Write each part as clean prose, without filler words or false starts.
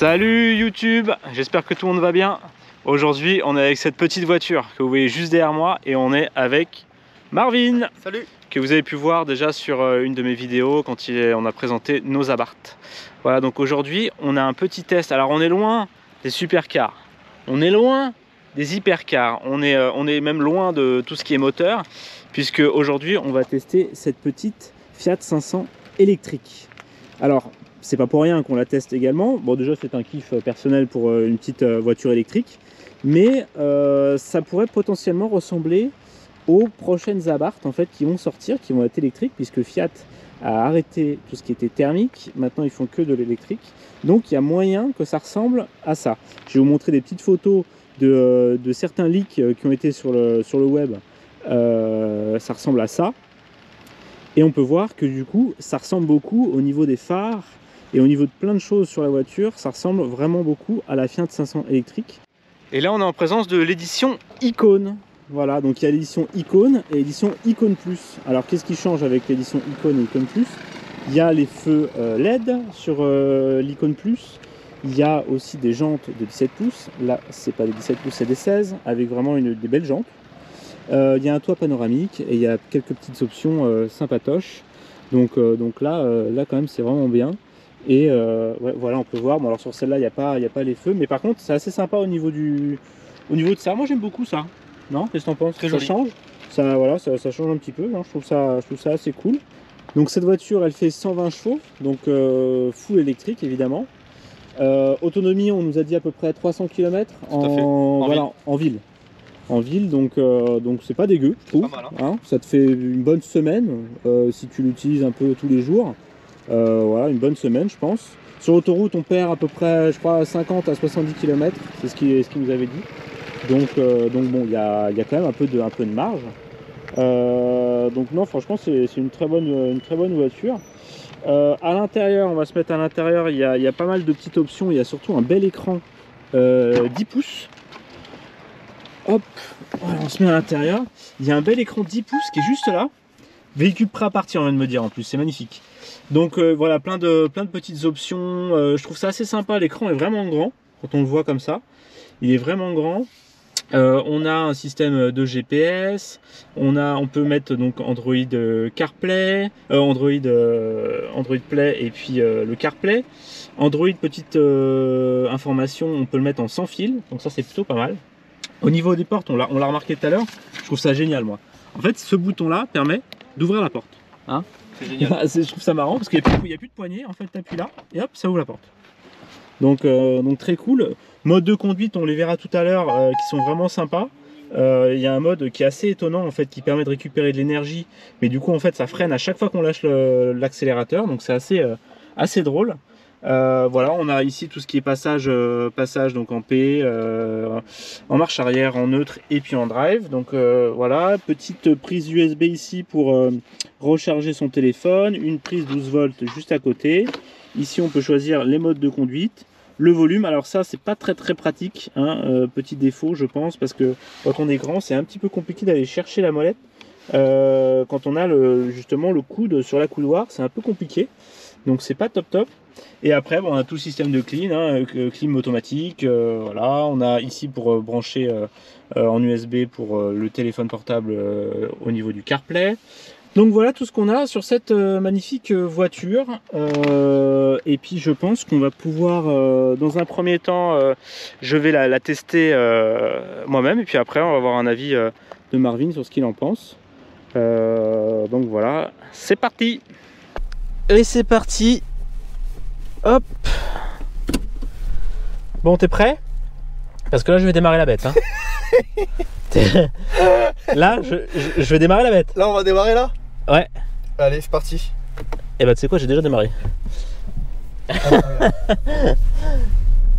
Salut YouTube, j'espère que tout le monde va bien. Aujourd'hui on est avec cette petite voiture que vous voyez juste derrière moi et on est avec Marvin. Salut. Que vous avez pu voir déjà sur une de mes vidéos quand on a présenté nos Abarth. Voilà, donc aujourd'hui on a un petit test. Alors on est loin des supercars, on est loin des hypercars, on est même loin de tout ce qui est moteur, puisque aujourd'hui on va tester cette petite Fiat 500 électrique. Alors c'est pas pour rien qu'on la teste également. Bon, déjà c'est un kiff personnel pour une petite voiture électrique, mais ça pourrait potentiellement ressembler aux prochaines Abarth en fait qui vont sortir, qui vont être électriques, puisque Fiat a arrêté tout ce qui était thermique. Maintenant ils font que de l'électrique, donc il y a moyen que ça ressemble à ça. Je vais vous montrer des petites photos de certains leaks qui ont été sur le web. Ça ressemble à ça, et on peut voir que du coup ça ressemble beaucoup au niveau des phares et au niveau de plein de choses sur la voiture. Ça ressemble vraiment beaucoup à la Fiat 500 électrique. Et là on est en présence de l'édition Icône. Voilà, donc il y a l'édition Icône et l'édition Icône Plus. Alors qu'est-ce qui change avec l'édition Icône et Icône Plus? Il y a les feux LED sur l'Icône Plus. Il y a aussi des jantes de 17 pouces. Là c'est pas des 17 pouces, c'est des 16, avec vraiment des belles jantes. Il y a un toit panoramique et il y a quelques petites options sympatoches. Donc là quand même c'est vraiment bien. Et ouais, voilà, on peut voir. Bon, alors sur celle-là il n'y a pas les feux, mais par contre c'est assez sympa au niveau de ça. Moi j'aime beaucoup ça. Non, qu'est-ce que t'en penses? Ça change. Ça, voilà, ça change un petit peu. Hein. Je trouve ça assez cool. Donc cette voiture elle fait 120 chevaux, donc full électrique évidemment. Autonomie, on nous a dit à peu près 300 km en ville. En ville, donc c'est pas dégueu, je trouve. Pas mal, hein. Ça te fait une bonne semaine si tu l'utilises un peu tous les jours. Voilà, une bonne semaine, je pense. Sur l'autoroute, on perd à peu près, je crois, 50 à 70 km, c'est ce qu'il nous avait dit. Donc bon, il y a quand même un peu de marge. Donc non, franchement, c'est une très bonne voiture. À l'intérieur, on va se mettre à l'intérieur. Il y a pas mal de petites options. Il y a surtout un bel écran 10 pouces. Hop, voilà, on se met à l'intérieur. Il y a un bel écran 10 pouces qui est juste là. Véhicule prêt à partir, on vient de me dire en plus, c'est magnifique. Donc voilà, plein de petites options. Je trouve ça assez sympa. L'écran est vraiment grand quand on le voit comme ça. Il est vraiment grand. On a un système de GPS. On peut mettre donc Android CarPlay, Android Play et puis le CarPlay. Android, petite information, on peut le mettre en sans fil. Donc ça c'est plutôt pas mal. Au niveau des portes, on l'a remarqué tout à l'heure, je trouve ça génial moi. En fait, ce bouton-là permet d'ouvrir la porte. Hein, c'est génial. Je trouve ça marrant parce qu'il n'y a plus de poignée, en fait, tu appuies là et hop, ça ouvre la porte. Donc très cool. Mode de conduite, on les verra tout à l'heure, qui sont vraiment sympas. Il y a un mode qui est assez étonnant, en fait, qui permet de récupérer de l'énergie, mais du coup, en fait, ça freine à chaque fois qu'on lâche l'accélérateur, donc c'est assez drôle. Voilà, on a ici tout ce qui est passage donc en P, en marche arrière, en neutre et puis en drive. Donc voilà, petite prise USB ici pour recharger son téléphone, une prise 12 volts juste à côté. Ici on peut choisir les modes de conduite, le volume. Alors ça c'est pas très pratique, hein, petit défaut je pense, parce que quand on est grand c'est un petit peu compliqué d'aller chercher la molette. Quand on a justement le coude sur la couloir, c'est un peu compliqué, donc c'est pas top. Et après bon, on a tout le système de clim, hein, clim automatique. Voilà, on a ici pour brancher en USB pour le téléphone portable au niveau du CarPlay. Donc voilà tout ce qu'on a sur cette magnifique voiture. Et puis je pense qu'on va pouvoir dans un premier temps je vais la tester moi-même, et puis après on va avoir un avis de Marvin sur ce qu'il en pense. Donc voilà, c'est parti. Et c'est parti. Hop. Bon, t'es prêt? Parce que là je vais démarrer la bête, hein. Là je vais démarrer la bête. Là on va démarrer là? Ouais. Allez, c'est parti. Et bah tu sais quoi, j'ai déjà démarré.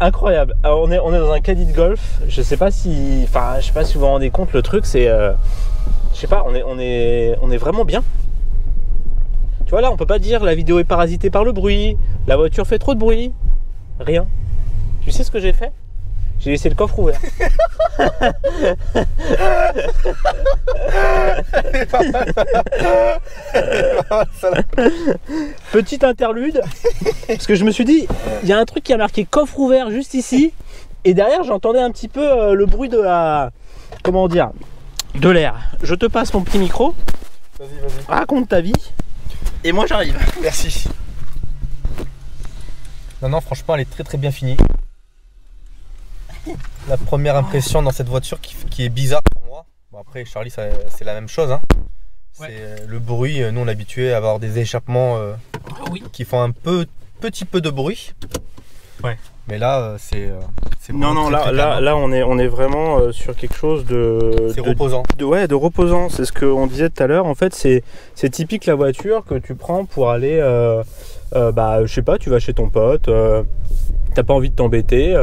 Incroyable. Alors, on est dans un caddie de golf. Je sais pas si vous vous rendez compte, le truc c'est je sais pas, on est vraiment bien. Tu vois, là on peut pas dire la vidéo est parasitée par le bruit, la voiture fait trop de bruit. Rien. Tu sais ce que j'ai fait? j'ai laissé le coffre ouvert. Petite interlude, parce que je me suis dit, il y a un truc qui a marqué coffre ouvert juste ici, et derrière j'entendais un petit peu le bruit de la, comment dire, de l'air. Je te passe mon petit micro. Vas-y. Raconte ta vie. Et moi j'arrive. Merci. Non, franchement, elle est très bien finie. La première impression dans cette voiture qui est bizarre pour moi. Bon, après, Charlie, c'est la même chose. Hein. Ouais. C'est le bruit. Nous, on est habitué à avoir des échappements qui font un petit peu de bruit. Ouais. Mais là, c'est Non, là, on est vraiment sur quelque chose de... C'est reposant. De reposant. C'est ce qu'on disait tout à l'heure. En fait, c'est typique la voiture que tu prends pour aller... je sais pas, tu vas chez ton pote, t'as pas envie de t'embêter,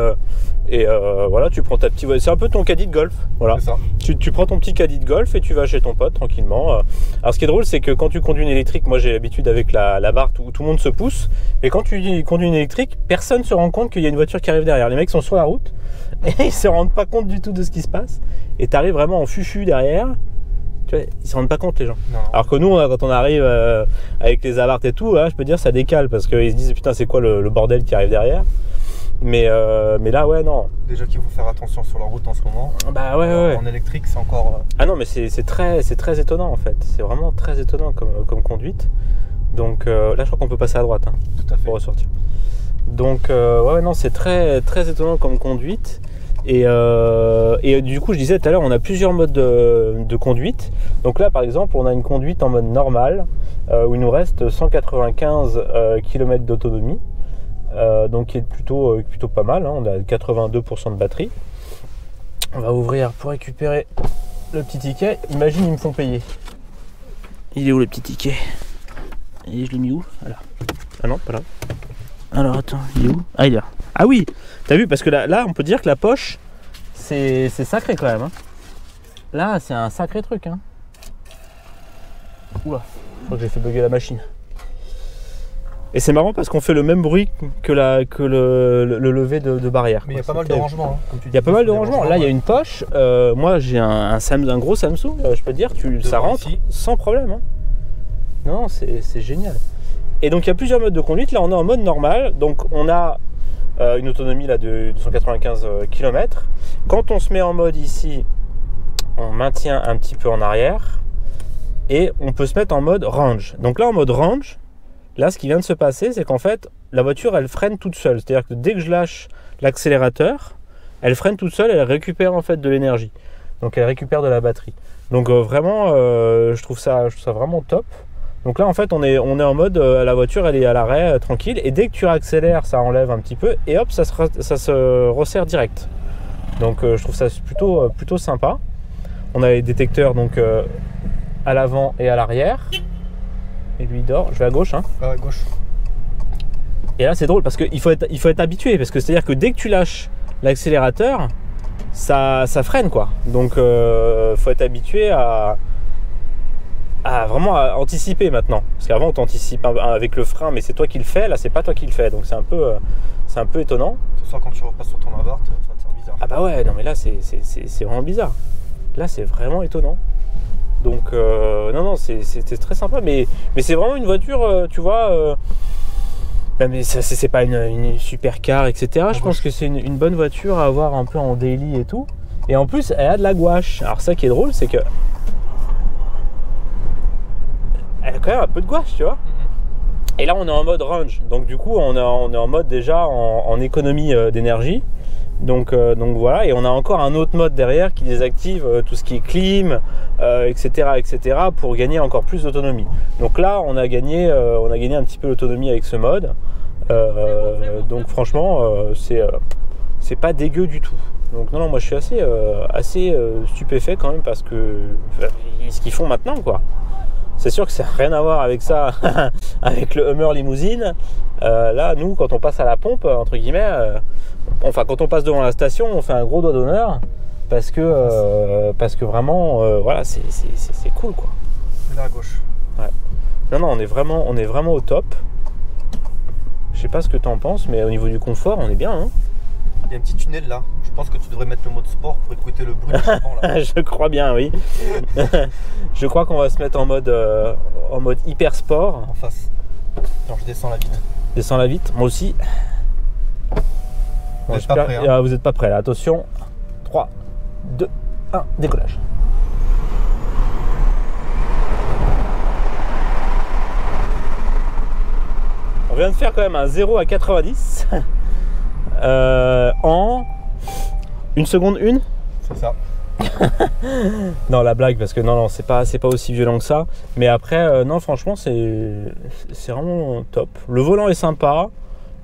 voilà, tu prends ta petite voiture. C'est un peu ton caddie de golf. Voilà. C'est ça. Tu prends ton petit caddie de golf et tu vas chez ton pote tranquillement. Alors ce qui est drôle, c'est que quand tu conduis une électrique, moi j'ai l'habitude avec la barre où tout le monde se pousse, et quand tu conduis une électrique, personne se rend compte qu'il y a une voiture qui arrive derrière. Les mecs sont sur la route et ils se rendent pas compte du tout de ce qui se passe, et t'arrives vraiment en fufu derrière. Tu vois, ils se rendent pas compte, les gens. Non. Alors que nous, quand on arrive avec les Abarth et tout, je peux dire ça décale, parce qu'ils se disent putain, c'est quoi le bordel qui arrive derrière. Mais là, ouais, non. Déjà qu'il faut faire attention sur la route en ce moment. Bah ouais. En électrique, c'est encore... Ah non, mais c'est très étonnant en fait. C'est vraiment très étonnant comme conduite. Donc là, je crois qu'on peut passer à droite, hein, Tout à fait. pour ressortir. Donc ouais, non, c'est très étonnant comme conduite. Et du coup, je disais tout à l'heure, on a plusieurs modes de conduite. Donc là, par exemple, on a une conduite en mode normal, où il nous reste 195 km d'autonomie. Donc qui est plutôt pas mal, hein. On a 82% de batterie. On va ouvrir pour récupérer le petit ticket. Imagine, ils me font payer. Il est où le petit ticket? Et je l'ai mis où? Voilà. Ah non, pas là. Alors attends, il est où? Ah, il est là. Ah oui, t'as vu, parce que là on peut dire que la poche, c'est sacré quand même, hein. Là c'est un sacré truc, hein. Oula, je crois que j'ai fait bugger la machine. Et c'est marrant parce qu'on fait le même bruit que le lever de barrière. Mais il y a pas mal de rangements. Hein, il y a pas mal de rangements. Là, il y a une poche. Moi, j'ai un gros Samsung. Je peux te dire, ça rentre ici sans problème. Hein. Non, c'est génial. Et donc, il y a plusieurs modes de conduite. Là, on est en mode normal. Donc, on a une autonomie là, de 295 km. Quand on se met en mode ici, on maintient un petit peu en arrière. Et on peut se mettre en mode range. Donc là, en mode range, là, ce qui vient de se passer, c'est qu'en fait, la voiture, elle freine toute seule. C'est-à-dire que dès que je lâche l'accélérateur, elle freine toute seule, elle récupère en fait de l'énergie. Donc, elle récupère de la batterie. Donc, vraiment, je trouve ça vraiment top. Donc là, en fait, on est en mode, la voiture, elle est à l'arrêt, tranquille. Et dès que tu réaccélères, ça enlève un petit peu. Et hop, ça se resserre direct. Donc, je trouve ça plutôt sympa. On a les détecteurs donc à l'avant et à l'arrière. Et lui il dort, je vais à gauche, hein. À gauche. Et là c'est drôle parce qu'il faut être habitué, parce que c'est à dire que dès que tu lâches l'accélérateur, ça freine quoi. Donc faut être habitué à vraiment anticiper maintenant. Parce qu'avant on t'anticipe avec le frein, mais c'est toi qui le fais, là c'est pas toi qui le fais. Donc c'est un peu étonnant. Ce soir quand tu repasses sur ton Abarth, ça te sert bizarre. Ah bah ouais, non mais là c'est vraiment bizarre. Là c'est vraiment étonnant. Donc non, c'était très sympa, mais c'est vraiment une voiture, tu vois, mais c'est pas une super car, etc. Je pense que c'est une bonne voiture à avoir un peu en daily et tout. Et en plus, elle a de la gouache. Alors ça qui est drôle, c'est que elle a quand même un peu de gouache, tu vois. Et là, on est en mode range, donc du coup, on est en mode déjà en économie d'énergie. Donc voilà, et on a encore un autre mode derrière qui désactive tout ce qui est clim, etc., pour gagner encore plus d'autonomie. Donc là, on a gagné un petit peu l'autonomie avec ce mode. Donc franchement, c'est pas dégueu du tout. Donc non, moi je suis assez stupéfait quand même, parce que ce qu'ils font maintenant, quoi. C'est sûr que ça n'a rien à voir avec ça, avec le Hummer limousine. Là, nous, quand on passe à la pompe, entre guillemets, enfin, quand on passe devant la station, on fait un gros doigt d'honneur, parce que vraiment, voilà, c'est cool, quoi. C'est là à gauche. Ouais. Non, on est vraiment au top. Je sais pas ce que tu en penses, mais au niveau du confort, on est bien, hein. Il y a un petit tunnel là. Je pense que tu devrais mettre le mode sport pour écouter le bruit du charbon là. Je crois bien, oui. Je crois qu'on va se mettre en mode hyper sport. En face. Attends, je descends la vitre. Descends la vitre, moi aussi. Vous n'êtes pas prêts, hein. Vous n'êtes pas prêts là, attention. 3, 2, 1, décollage. On vient de faire quand même un 0 à 90 en 1 seconde 1. C'est ça. Non, la blague, parce que non, c'est pas aussi violent que ça. Mais après, non, franchement, c'est vraiment top. Le volant est sympa.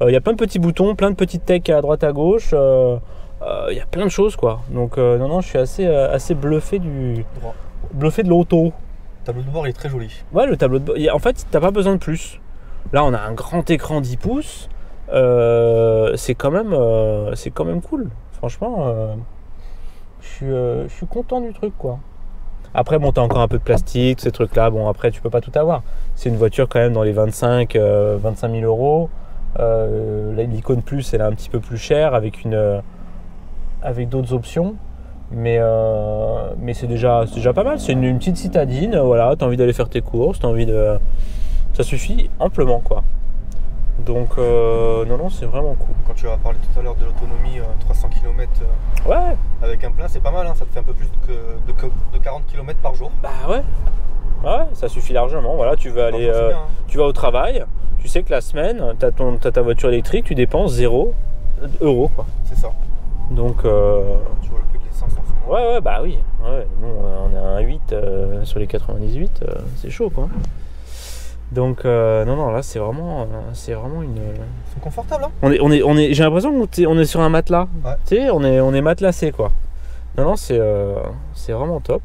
Il y a plein de petits boutons, plein de petites techs à droite à gauche. Il y a plein de choses, quoi. Donc, non, je suis assez bluffé bluffé de l'auto. Le tableau de bord il est très joli. Ouais, le tableau de bord. En fait, t'as pas besoin de plus. Là, on a un grand écran 10 pouces. C'est quand même cool. Franchement, je suis content du truc, quoi. Après, bon, t'as encore un peu de plastique, ces trucs-là. Bon, après, tu peux pas tout avoir. C'est une voiture quand même dans les 25 000 euros. L'icône Plus, elle est un petit peu plus chère avec d'autres options. Mais c'est déjà pas mal. C'est une petite citadine. Voilà, t'as envie d'aller faire tes courses, ça suffit amplement, quoi. Donc non, c'est vraiment cool. Quand tu as parlé tout à l'heure de l'autonomie 300 km ouais. Avec un plein, c'est pas mal, hein. Ça te fait un peu plus de 40 km par jour. Bah ouais. Ouais, ça suffit largement. Voilà, tu vas aller bien, hein. Tu vas au travail, tu sais que la semaine, t'as ta voiture électrique, tu dépenses 0 €, quoi. C'est ça. Donc tu vois le prix de l'essence en ce moment. Ouais, bah oui. Ouais, nous on est à 1,8 sur les 98, c'est chaud, quoi. Donc non, là c'est vraiment une. Ils sont confortables, hein. J'ai l'impression qu'on est sur un matelas. Ouais. Tu sais, on est matelassé, quoi. Non, c'est vraiment top.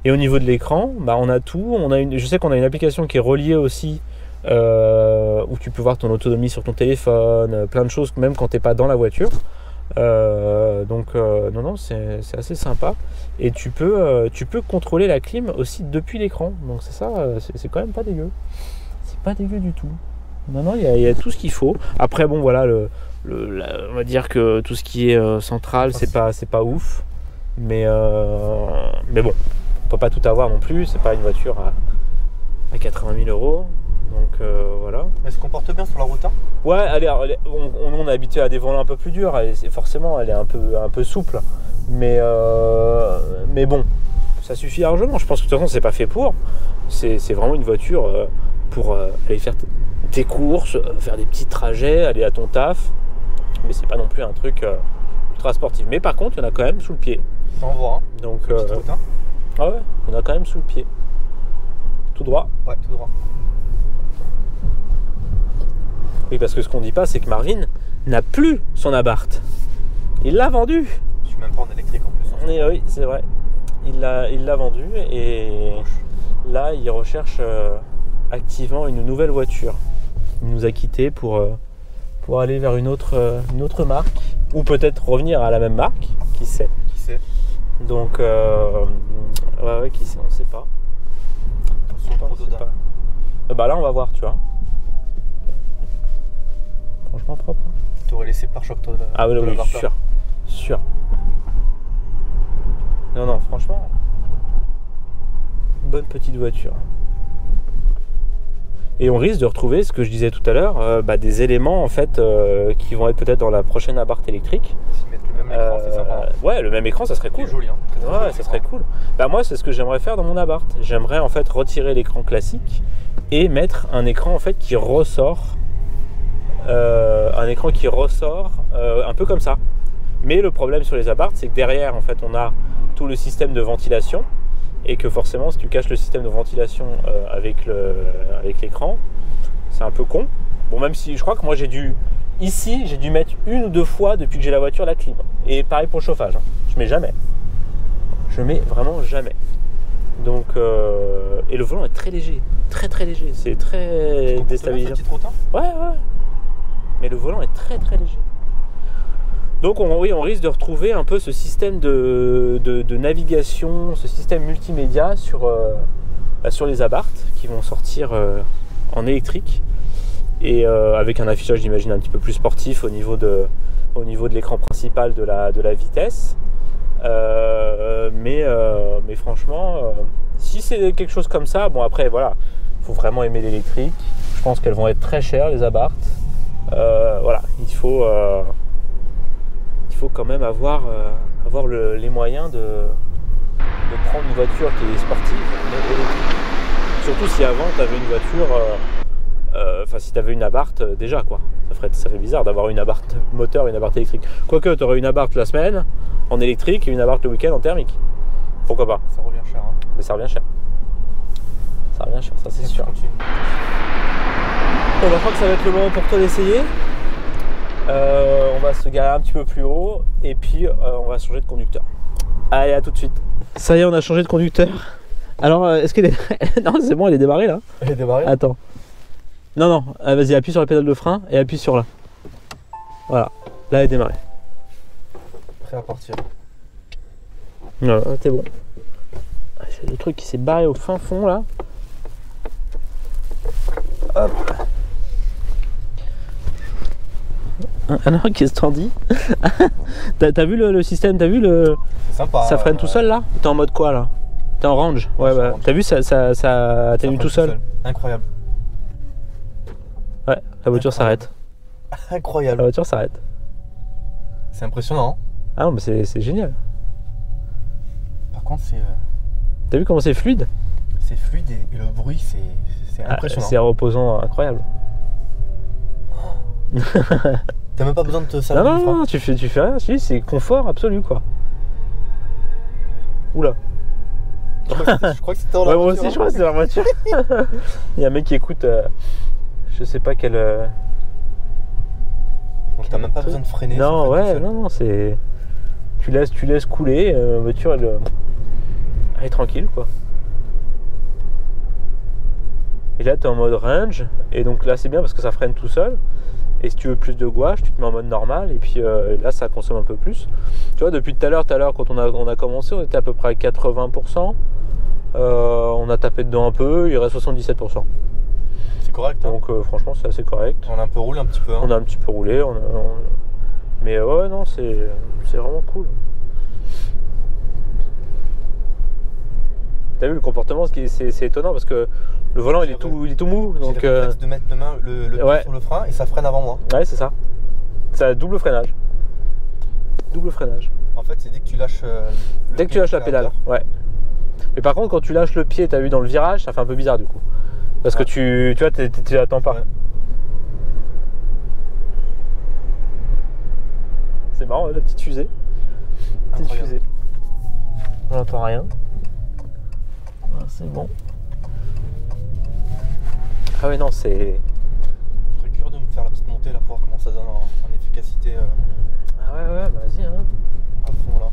Et au niveau de l'écran, bah on a tout. Je sais qu'on a une application qui est reliée aussi, où tu peux voir ton autonomie sur ton téléphone, plein de choses, même quand t'es pas dans la voiture. Donc non, c'est assez sympa. Et tu peux contrôler la clim aussi depuis l'écran. Donc c'est ça, c'est quand même pas dégueu. C'est pas dégueu du tout. Non, il y a tout ce qu'il faut. Après, bon, voilà, on va dire que tout ce qui est central, c'est pas ouf. Mais bon, on peut pas tout avoir non plus. C'est pas une voiture à 80 000 €. Donc voilà. Elle se comporte bien sur la route, hein. Ouais, on est habitué à des volants un peu plus durs. Forcément, elle est un peu souple. Mais bon, ça suffit largement. Je pense que de toute façon, c'est pas fait pour. C'est vraiment une voiture pour aller faire tes courses, faire des petits trajets, aller à ton taf. Mais c'est pas non plus un truc ultra sportif. Mais par contre, il y en a quand même sous le pied. On voit, hein. Donc, route, hein. Ah ouais, il y en a quand même sous le pied. Tout droit. Ouais, tout droit. Oui, parce que ce qu'on dit pas, c'est que Marvin n'a plus son Abarth. Il l'a vendu. Je suis même pas en électrique en plus. Et oui, c'est vrai. Il l'a vendu et là, il recherche activement une nouvelle voiture. Il nous a quittés pour aller vers une autre marque, ou peut-être revenir à la même marque. Qui sait. Donc, ouais, qui sait, on sait pas. On sait pas. Bah là, on va voir, tu vois. Franchement propre. Tu aurais laissé pare-choc toi. Ah oui, sûr. Non, franchement, bonne petite voiture. Et on risque de retrouver ce que je disais tout à l'heure, des éléments en fait qui vont être peut-être dans la prochaine Abarth électrique. S'ils mettent le même écran, c'est sympa. Ouais, le même écran, ça serait cool. C'est joli, hein. Ouais, ça serait cool. Bah moi, c'est ce que j'aimerais faire dans mon Abarth. J'aimerais en fait retirer l'écran classique et mettre un écran en fait qui ressort. Un écran qui ressort un peu comme ça. Mais le problème sur les Abarth, c'est que derrière en fait on a tout le système de ventilation et que forcément si tu caches le système de ventilation avec l'écran, c'est un peu con. Bon, même si je crois que moi j'ai dû mettre 1 ou 2 fois depuis que j'ai la voiture la clim. Et pareil pour le chauffage, hein. Je mets vraiment jamais. Donc et le volant est très léger, très léger. C'est très déstabilisant. Ouais. Mais le volant est très léger. Donc on risque de retrouver un peu ce système de navigation, ce système multimédia sur les Abarth qui vont sortir en électrique et avec un affichage, j'imagine, un petit peu plus sportif au niveau au niveau de l'écran principal de la vitesse. Mais franchement, si c'est quelque chose comme ça, bon après voilà, il faut vraiment aimer l'électrique. Je pense qu'elles vont être très chères les Abarth. Voilà, il faut quand même avoir les moyens de prendre une voiture qui est sportive, mais électrique. Surtout si avant tu avais une voiture, si tu avais une Abarth déjà quoi. Ça fait bizarre d'avoir une Abarth moteur et une Abarth électrique. Quoique tu aurais une Abarth la semaine en électrique et une Abarth le week-end en thermique. Pourquoi pas? Ça revient cher. Hein. Mais ça revient cher. Ça revient cher, ça c'est sûr. Bon, je crois que ça va être le moment pour toi d'essayer. On va se garer un petit peu plus haut et puis on va changer de conducteur. Allez, à tout de suite. Ça y est, on a changé de conducteur. Alors, est-ce qu'elle est... Non, c'est bon, elle est démarrée là. Elle est démarrée. Attends. Non, vas-y, appuie sur la pédale de frein et appuie sur là. Voilà, là elle est démarrée. Prêt à partir. Voilà, t'es bon. C'est le truc qui s'est barré au fin fond là. Hop. Alors, qu'est-ce que t'en dis? T'as vu le système? T'as vu le... C'est sympa. Ça freine tout seul là? T'es en mode quoi là? T'es en range? Ouais, bah. T'as vu, ça atténue tout seul. Incroyable. Ouais, la voiture s'arrête. Incroyable. La voiture s'arrête. C'est impressionnant. Ah non, mais c'est génial. Par contre, c'est... T'as vu comment c'est fluide? C'est fluide et le bruit, c'est impressionnant. C'est reposant, incroyable. T'as même pas besoin de te servir du frein. Non, tu fais rien, c'est confort absolu quoi. Oula. Je crois que c'était dans la voiture. Moi aussi, je crois que c'était dans la voiture. Il y a un mec qui écoute, je sais pas quel. Donc t'as même pas besoin de freiner. Non, ouais, non, c'est. Tu laisses couler, la voiture elle est tranquille quoi. Et là t'es en mode range, et donc là c'est bien parce que ça freine tout seul. Et si tu veux plus de gouache, tu te mets en mode normal, et puis là ça consomme un peu plus. Tu vois, depuis tout à l'heure quand on a commencé, on était à peu près à 80%. On a tapé dedans un peu, il reste 77%. C'est correct. Hein. Donc franchement c'est assez correct. On a un peu roulé un petit peu. Hein. On a un petit peu roulé, mais ouais non, c'est vraiment cool. T'as vu le comportement, c'est étonnant parce que le volant il est tout mou. Donc le réflexe de mettre le pied sur le frein et ça freine avant moi. Ouais, c'est ça. C'est un double freinage. Double freinage. En fait, c'est dès que tu lâches dès que tu lâches la pédale. Ouais. Mais par contre, quand tu lâches le pied, t'as vu dans le virage, ça fait un peu bizarre du coup. Parce que tu vois, tu attends pas. Ouais. C'est marrant, la petite fusée. Petite fusée. On n'entend rien. C'est bon. Ah ouais non c'est... Je serais curieux de me faire la petite montée là pour voir comment ça donne en efficacité. Ah ouais bah vas-y hein. À fond là.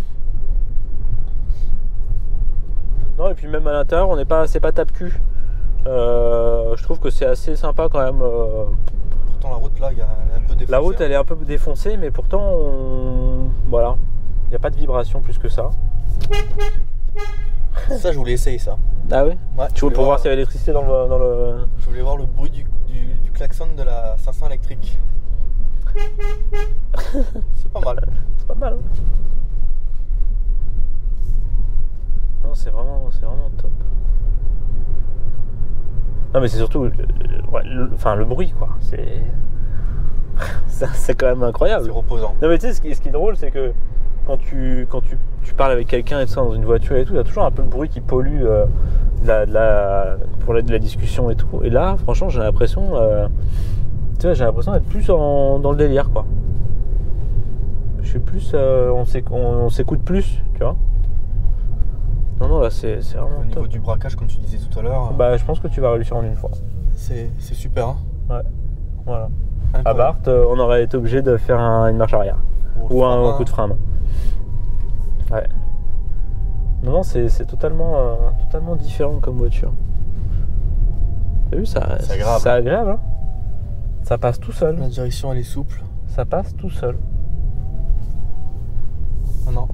Non et puis même à l'intérieur c'est pas tape-cul. Je trouve que c'est assez sympa quand même. Pourtant la route là elle est un peu défoncée. La route elle est un peu défoncée mais pourtant voilà. Il n'y a pas de vibration plus que ça. Ça, je voulais essayer ça. Ah oui? Ouais, tu voulais pour voir s'il y avait l'électricité dans le... Je voulais voir le bruit du klaxon de la 500 électrique. C'est pas mal. C'est pas mal. Hein. Non, c'est vraiment top. Non, mais c'est surtout le bruit, quoi. C'est quand même incroyable. C'est reposant. Non, mais tu sais, ce qui est drôle, c'est que quand tu parles avec quelqu'un et tout ça dans une voiture et tout, il y a toujours un peu le bruit qui pollue pour la discussion et tout. Et là, franchement, j'ai l'impression d'être plus dans le délire, quoi. Je suis plus, on s'écoute plus, tu vois. Non, là, c'est vraiment au niveau top. Du braquage, comme tu disais tout à l'heure. Bah, je pense que tu vas réussir en une fois. C'est super. Hein. Ouais. Voilà. À Barth, on aurait été obligé de faire une marche arrière ou un coup de frein. Ouais. Non, c'est totalement différent comme voiture. T'as vu ça? C'est agréable. C'est agréable, hein. Ça passe tout seul. La direction elle est souple. Ça passe tout seul. Ah non.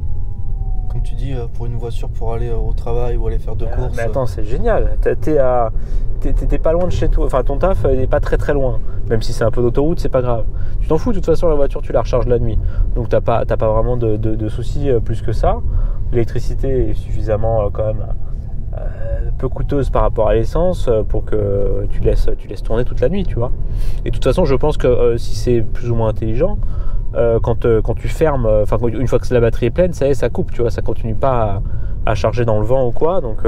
Comme tu dis, souci pour une voiture pour aller au travail ou aller faire de courses. Mais attends, c'est génial. T'es pas loin de chez toi. Enfin, ton taf n'est pas très loin. Même si c'est un peu d'autoroute, c'est pas grave. Tu t'en fous, de toute façon, la voiture, tu la recharges la nuit. Donc, t'as pas vraiment de soucis plus que ça. L'électricité est suffisamment quand même peu coûteuse par rapport à l'essence pour que tu laisses tourner toute la nuit, tu vois. Et de toute façon, je pense que si c'est plus ou moins intelligent, quand tu fermes, enfin une fois que la batterie est pleine, ça coupe, tu vois, ça continue pas à charger dans le vent ou quoi, donc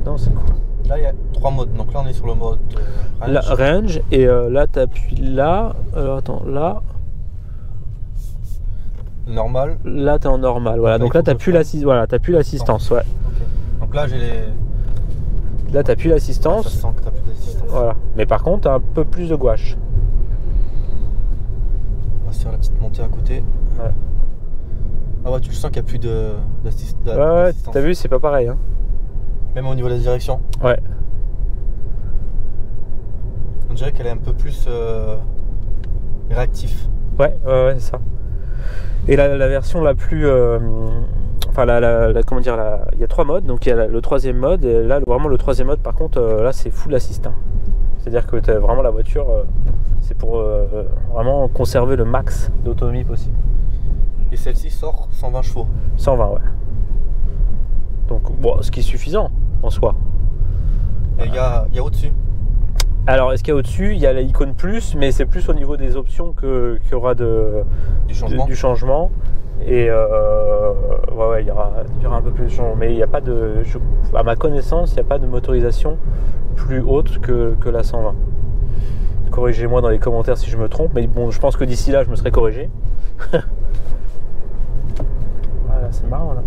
non, c'est cool. Là il y a 3 modes, donc là on est sur le mode range. La range, et là tu appuies là, alors attends, là normal, là tu es en normal, voilà, donc là tu plus l'assistance, ouais. Okay. Donc là j'ai les... Là tu plus l'assistance, ça sent que t'as plus d'assistance. voilà, mais par contre tu as un peu plus de gouache. On va se faire la petite montée à côté. Ouais. Ah ouais, tu le sens qu'il n'y a plus d'assistance. Ouais, t'as vu, c'est pas pareil, hein. Même au niveau de la direction. Ouais. On dirait qu'elle est un peu plus réactive. Ouais, c'est ça. Et la version la plus... enfin, comment dire, il y a 3 modes, donc il y a le 3e mode, et là, vraiment le 3e mode, par contre, là, c'est full assist. Hein. C'est-à-dire que t'as vraiment la voiture, c'est pour vraiment conserver le max d'autonomie possible. Et celle-ci sort 120 chevaux. 120, ouais. Donc, bon, ce qui est suffisant, en soi. Et il y a au-dessus. Alors, est-ce qu'il y a au-dessus? Il y a l'icône plus, mais c'est plus au niveau des options qu'il y aura du changement. Et ouais, il y aura un peu plus de changement. Mais il n'y a pas de... à ma connaissance, il n'y a pas de motorisation plus haute que la 120. Corrigez-moi dans les commentaires si je me trompe. Mais bon, je pense que d'ici là, je me serai corrigé. Voilà, c'est marrant, là.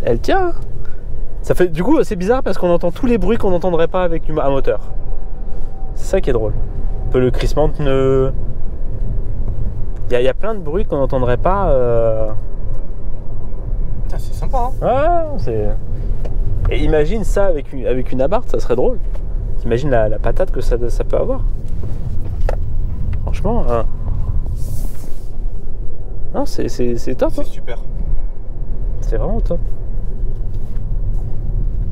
Elle tient. Ça fait, du coup, c'est bizarre parce qu'on entend tous les bruits qu'on n'entendrait pas avec un moteur. C'est ça qui est drôle. Un peu le crissement de pneus. Il y a plein de bruits qu'on n'entendrait pas. C'est sympa, hein. Ouais, c'est... Et imagine ça avec une Abarth, ça serait drôle. T'imagines la patate que ça peut avoir. Franchement, non, c'est top. C'est super. C'est vraiment top.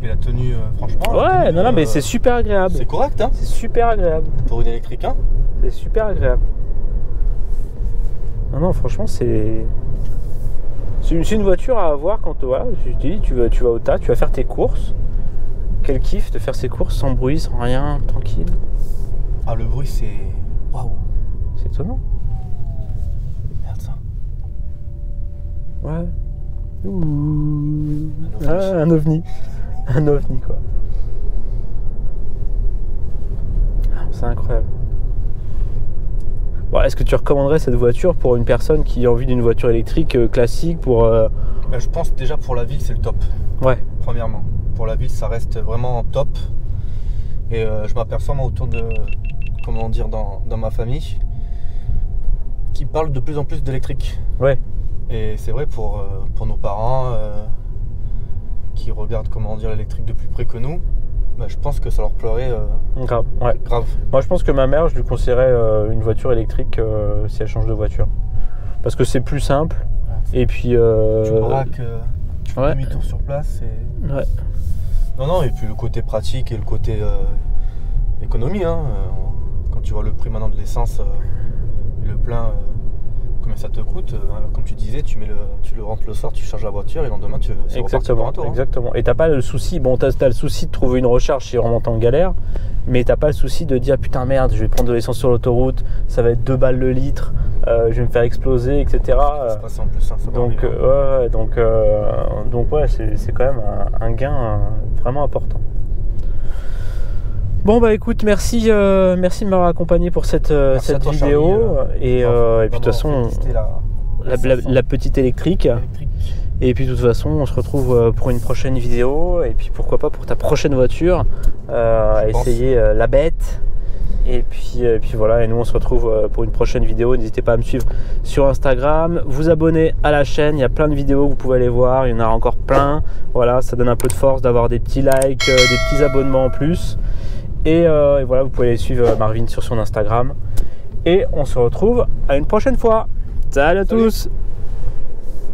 Et la tenue, franchement. Ouais, non, mais c'est super agréable. C'est correct, hein. C'est super agréable. Pour une électrique, hein. C'est super agréable. Non, franchement, c'est une voiture à avoir quand voilà, tu te dis, tu vas au tas, tu vas faire tes courses. Quel kiff de faire ses courses sans bruit, sans rien, tranquille. Ah, le bruit, c'est... Waouh. C'est étonnant. Regarde ça. Ouais. Ouh. Un ovni. Un ovni, quoi. C'est incroyable. Bon, est-ce que tu recommanderais cette voiture pour une personne qui a envie d'une voiture électrique classique pour... Ben, je pense déjà pour la ville, c'est le top. Ouais. Premièrement. Pour la ville, ça reste vraiment top. Et je m'aperçois, moi, autour de... Comment dire, dans ma famille, qui parlent de plus en plus d'électrique. Ouais. Et c'est vrai pour nos parents qui regardent, comment dire, l'électrique de plus près que nous. Bah, je pense que ça leur plairait grave, ouais. Grave. Moi je pense que ma mère, je lui conseillerais une voiture électrique si elle change de voiture. Parce que c'est plus simple. Ouais. Et puis... tu braques, tu fais demi-tour sur place. Et... Ouais. Non, et puis le côté pratique et le côté économie. Hein, quand tu vois le prix maintenant de l'essence, le plein... combien ça te coûte, comme tu disais, tu le rentres le soir, tu charges la voiture et le lendemain c'est reparti pour un tour. Exactement. Et t'as pas le souci, bon t'as le souci de trouver une recharge si on rentre en galère, mais t'as pas le souci de dire putain merde, je vais prendre de l'essence sur l'autoroute, ça va être 2 balles le litre, je vais me faire exploser, etc. C'est passé en plus, hein, ça donc ouais, c'est quand même un gain vraiment important. Bon bah écoute, merci de m'avoir accompagné pour cette vidéo. Et puis de toute façon la petite électrique. Et puis de toute façon on se retrouve pour une prochaine vidéo. Et puis pourquoi pas pour ta prochaine voiture, essayer la bête. Et puis voilà, et nous on se retrouve pour une prochaine vidéo. N'hésitez pas à me suivre sur Instagram, vous abonner à la chaîne, il y a plein de vidéos que vous pouvez aller voir, il y en a encore plein. Voilà, ça donne un peu de force d'avoir des petits likes, des petits abonnements en plus. Et voilà, vous pouvez aller suivre Marvin sur son Instagram. Et on se retrouve à une prochaine fois. Salut à tous.